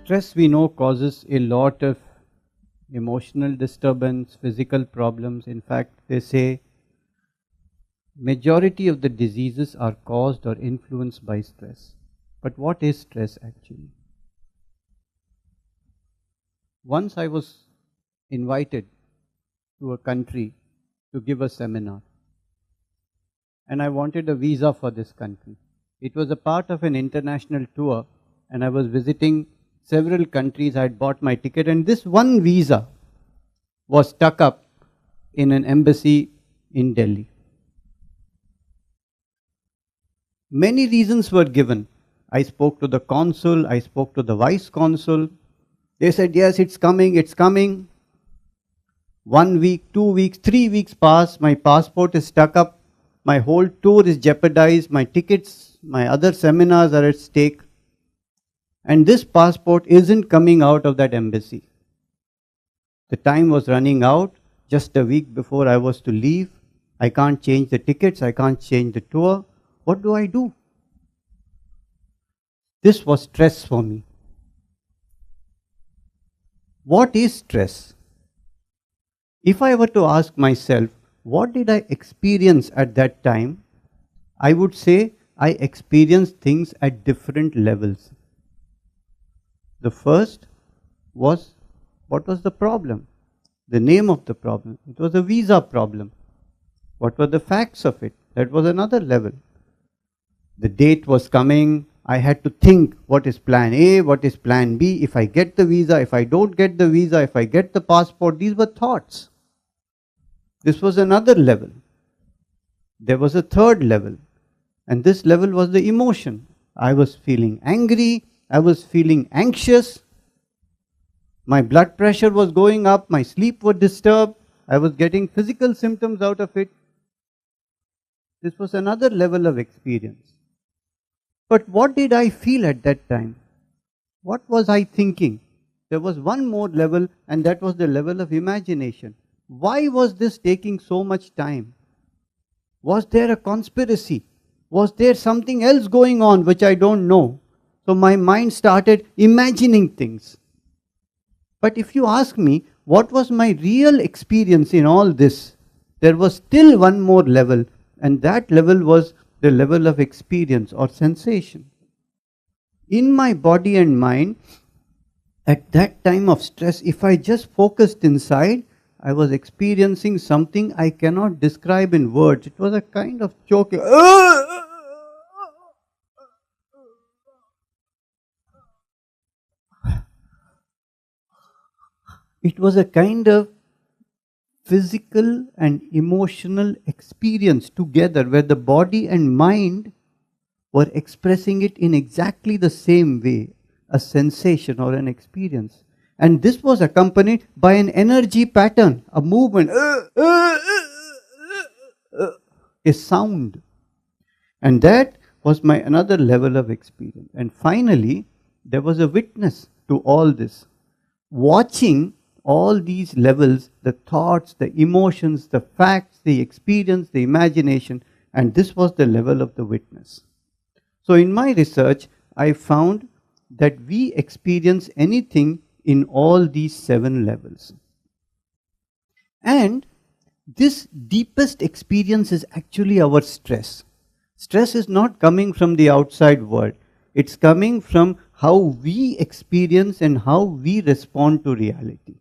Stress, we know, causes a lot of emotional disturbance, physical problems. In fact, they say majority of the diseases are caused or influenced by stress. But what is stress actually? Once I was invited to a country to give a seminar, and I wanted a visa for this country. It was a part of an international tour, and I was visiting several countries. I had bought my ticket, and this one visa was stuck up in an embassy in Delhi. Many reasons were given. I spoke to the consul, I spoke to the vice consul. They said, yes, it's coming, it's coming. 1 week, 2 weeks, 3 weeks pass, my passport is stuck up, my whole tour is jeopardized, my tickets, my other seminars are at stake. And this passport isn't coming out of that embassy. The time was running out just a week before I was to leave. I can't change the tickets, I can't change the tour. What do I do? This was stress for me. What is stress? If I were to ask myself, what did I experience at that time? I would say I experienced things at different levels. The first was, what was the problem? The name of the problem. It was a visa problem. What were the facts of it? That was another level. The date was coming. I had to think, what is plan A, what is plan B, if I get the visa, if I don't get the visa, if I get the passport. These were thoughts. This was another level. There was a third level. And this level was the emotion. I was feeling angry. I was feeling anxious. My blood pressure was going up. My sleep was disturbed. I was getting physical symptoms out of it. This was another level of experience. But what did I feel at that time? What was I thinking? There was one more level, and that was the level of imagination. Why was this taking so much time? Was there a conspiracy? Was there something else going on which I don't know? So my mind started imagining things. But if you ask me, what was my real experience in all this? There was still one more level, and that level was the level of experience or sensation. In my body and mind, at that time of stress, if I just focused inside, I was experiencing something I cannot describe in words. It was a kind of choking. It was a kind of physical and emotional experience together where the body and mind were expressing it in exactly the same way, a sensation or an experience. And this was accompanied by an energy pattern, a movement, a sound. And that was my another level of experience. And finally, there was a witness to all this. Watching all these levels, the thoughts, the emotions, the facts, the experience, the imagination, and this was the level of the witness. So in my research, I found that we experience anything in all these 7 levels. And this deepest experience is actually our stress. Stress is not coming from the outside world. It's coming from how we experience and how we respond to reality.